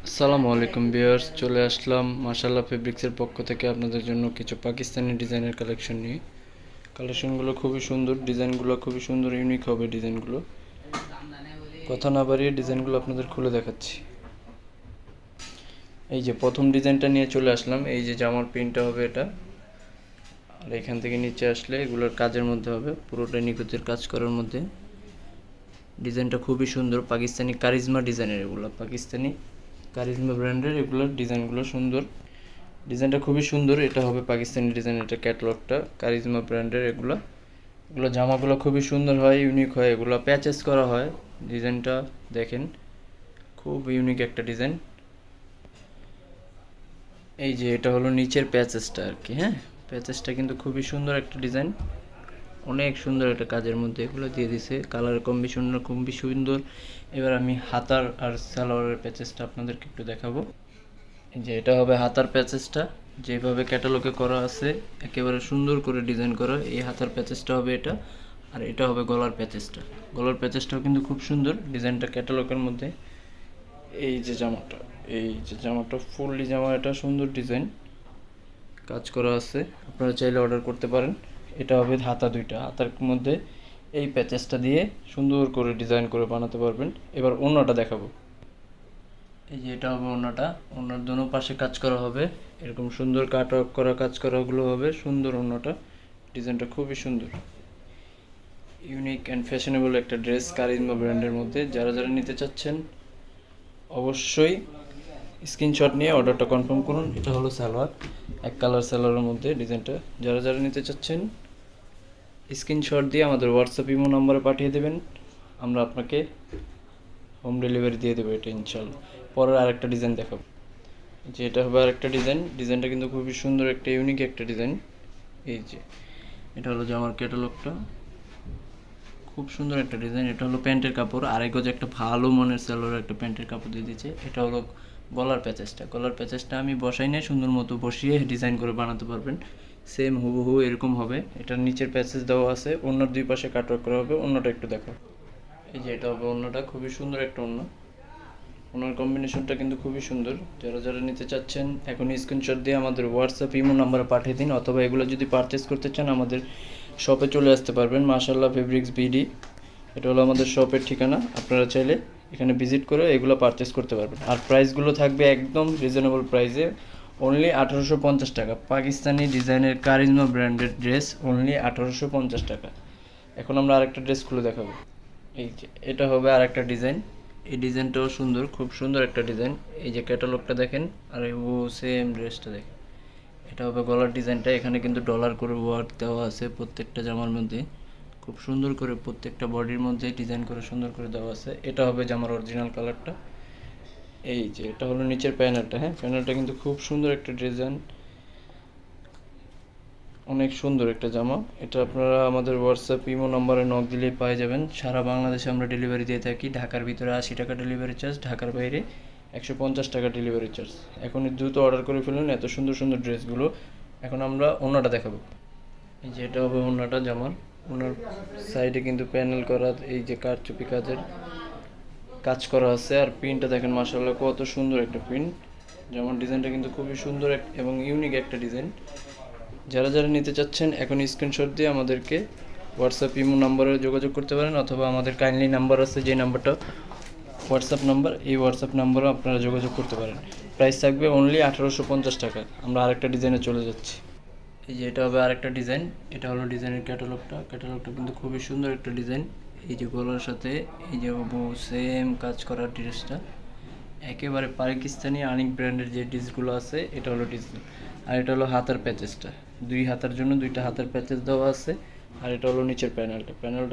আসসালামু আলাইকুম ভিউয়ার্স, চলে আসলাম মাশাআল্লাহ ফেব্রিক্সের পক্ষ থেকে আপনাদের জন্য কিছু পাকিস্তানি ডিজাইনের কালেকশন নিয়ে। কালেকশনগুলো খুবই সুন্দর, ডিজাইনগুলো খুবই সুন্দর, ইউনিক হবে ডিজাইনগুলো। কথা না বাড়িয়ে ডিজাইনগুলো আপনাদের খুলে দেখাচ্ছি। এই যে প্রথম ডিজাইনটা নিয়ে চলে আসলাম। এই যে জামার প্রিন্টটা হবে এটা, আর এখান থেকে নিচে আসলে এগুলোর কাজের মধ্যে হবে, পুরোটা নিখুঁতের কাজ করার মধ্যে। ডিজাইনটা খুবই সুন্দর, পাকিস্তানি কারিজমা ডিজাইনের, এগুলো পাকিস্তানি কারিজমা ব্র্যান্ডের, এগুলোর ডিজাইনগুলো সুন্দর। ডিজাইনটা খুবই সুন্দর, এটা হবে পাকিস্তানি ডিজাইন, এটা ক্যাটালগটা কারিজমা ব্র্যান্ডের। এগুলো জামাগুলো খুবই সুন্দর হয়, ইউনিক হয়, এগুলো প্যাচেস করা হয়। ডিজাইনটা দেখেন, খুব ইউনিক একটা ডিজাইন। এই যে এটা হলো নিচের প্যাচেসটা আর কি, হ্যাঁ, প্যাচেসটা কিন্তু খুবই সুন্দর একটা ডিজাইন, অনেক সুন্দর একটা কাজের মধ্যে এগুলো দিয়ে দিছে, কালার কম্বিনেশনটা খুবই সুন্দর। এবার আমি হাতার আর সালোয়ারের প্যাচেসটা আপনাদেরকে একটু দেখাবো। এই যে এটা হবে হাতার প্যাচেসটা, যেভাবে ক্যাটালগে করা আছে একেবারে সুন্দর করে ডিজাইন করা, এই হাতার প্যাচেসটা হবে এটা। আর এটা হবে গলার প্যাচেসটা, গলার প্যাচেসটাও কিন্তু খুব সুন্দর ডিজাইনটা ক্যাটালগের মধ্যে। এই যে জামাটা, এই যে জামাটা ফুললি জামা, এটা সুন্দর ডিজাইন কাজ করা আছে, আপনারা চাইলে অর্ডার করতে পারেন। এটা হবে হাতা দুইটা, হাতার মধ্যে এই প্যাচেসটা দিয়ে সুন্দর করে ডিজাইন করে বানাতে পারবেন। এবার ওড়নাটা দেখাবো। এই যে এটা হবে ওড়নাটা, ওড়নার দোনো পাশে কাজ করা হবে, এরকম সুন্দর কাট ওয়ার্ক করা কাজ করাগুলো হবে সুন্দর। ওড়নাটা ডিজাইনটা খুবই সুন্দর, ইউনিক অ্যান্ড ফ্যাশনেবল একটা ড্রেস কারিজমা ব্র্যান্ডের মধ্যে। যারা যারা নিতে চাচ্ছেন অবশ্যই স্ক্রিনশট নিয়ে অর্ডারটা কনফার্ম করুন। এটা হলো সালোয়ার, এক কালার সালোয়ারের মধ্যে ডিজাইনটা। যারা যারা নিতে চাচ্ছেন স্ক্রিনশট দিয়ে আমাদের হোয়াটসঅ্যাপ ইমো নম্বরে পাঠিয়ে দেবেন, আমরা আপনাকে হোম ডেলিভারি দিয়ে দেবো এটা ইনশাল্লাহ। পরের আরেকটা ডিজাইন দেখাবো, যে এটা হবে আরেকটা ডিজাইন। ডিজাইনটা কিন্তু খুবই সুন্দর, একটা ইউনিক একটা ডিজাইন। এই যে এটা হলো জামার ক্যাটালগটা, খুব সুন্দর একটা ডিজাইন। এটা হলো প্যান্টের কাপড়, আরেক গজ একটা ভালো মনের সেলোর একটা প্যান্টের কাপড় দিয়ে দিচ্ছে। এটা হলো গলার প্যাচেসটা, গলার প্যাচেসটা আমি বসাই নিয়ে সুন্দর মতো বসিয়ে ডিজাইন করে বানাতে পারবেন, সেম হুবহু এরকম হবে। এটার নিচের প্যাচেস দেওয়া আছে, অন্যর দুই পাশে কাটওয়ার্ক করা হবে। অন্যটা একটু দেখো, এই যে এটা হবে অন্যটা, খুবই সুন্দর একটা অন্য, ওনার কম্বিনেশনটা কিন্তু খুবই সুন্দর। যারা যারা নিতে চাচ্ছেন এখনই স্ক্রিনশট দিয়ে আমাদের হোয়াটসঅ্যাপ ইমো নাম্বারে পাঠিয়ে দিন, অথবা এগুলো যদি পারচেস করতে চান আমাদের শপে চলে আসতে পারবেন, মাশাআল্লাহ ফেব্রিক্স বিডি। এটা হলো আমাদের শপের ঠিকানা, আপনারা চাইলে এখানে ভিজিট করে এগুলো পারচেস করতে পারবেন। আর প্রাইসগুলো থাকবে একদম রিজনেবল প্রাইসে, অনলি 1850 টাকা। পাকিস্তানি ডিজাইনের কারিজমা ব্র্যান্ডেড ড্রেস, অনলি 1850 টাকা। এখন আমরা আরেকটা ড্রেস খুলে দেখাবো। এই যে এটা হবে আরেকটা ডিজাইন, এই ডিজাইনটাও সুন্দর, খুব সুন্দর একটা ডিজাইন। এই যে ক্যাটালগটা দেখেন, আর ও সেম ড্রেসটা দেখেন। এটা হবে গলার ডিজাইনটা, এখানে কিন্তু ডলার করে ওয়ার্ক দেওয়া আছে প্রত্যেকটা জামার মধ্যে, খুব সুন্দর করে প্রত্যেকটা বডির মধ্যে ডিজাইন করে সুন্দর করে দেওয়া আছে। এটা হবে জামার অরিজিনাল কালারটা। এই যে এটা হলো নিচের প্যানেলটা, হ্যাঁ, প্যানেলটা কিন্তু খুব সুন্দর একটা ডিজাইন, অনেক সুন্দর একটা জামা। এটা আপনারা আমাদের হোয়াটসঅ্যাপ ইমো নম্বরে নক দিলেই পেয়ে যাবেন। সারা বাংলাদেশে আমরা ডেলিভারি দিয়ে থাকি। ঢাকার ভিতরে 80 টাকা ডেলিভারি চার্জ, ঢাকার বাইরে 150 টাকা ডেলিভারি চার্জ। এখন দ্রুত অর্ডার করে ফেলুন এত সুন্দর সুন্দর ড্রেসগুলো। এখন আমরা ওড়নাটা দেখাবো। এই যে এটা হবে ওড়নাটা জামার, ওনার সাইডে কিন্তু প্যানেল করা, এই যে কারচুপি কাজের কাজ করা আছে। আর প্রিন্টটা দেখেন, মাশাআল্লাহ কত সুন্দর একটা প্রিন্ট। জামার ডিজাইনটা কিন্তু খুবই সুন্দর এবং ইউনিক একটা ডিজাইন। যারা যারা নিতে চাচ্ছেন এখন স্ক্রিনশট দিয়ে আমাদেরকে হোয়াটসঅ্যাপ ইমো নম্বরে যোগাযোগ করতে পারেন, অথবা আমাদের কাইন্ডলি নাম্বার আছে যে নাম্বারটা হোয়াটসঅ্যাপ নাম্বার, এই হোয়াটসঅ্যাপ নাম্বারে আপনারা যোগাযোগ করতে পারেন। প্রাইস থাকবে অনলি 1850 টাকা। আমরা আরেকটা ডিজাইনে চলে যাচ্ছি। এই যে এটা হবে আরেকটা ডিজাইন, এটা হলো ডিজাইনের ক্যাটালগটা। ক্যাটালগটা কিন্তু খুবই সুন্দর একটা ডিজাইন। এই যে গলার সাথে এই যে সেম কাজ করা ড্রেসটা, একেবারে পাকিস্তানি আনিক ব্র্যান্ডের যে ডিসগুলো আছে, এটা হলো ডিজাইন। আর এটা হলো হাতার প্যাচেসটা, দুই হাতার জন্য দুইটা হাতার প্যাচেস দেওয়া আছে। আর এটা হলো নিচের প্যানেলটা, প্যানেলটা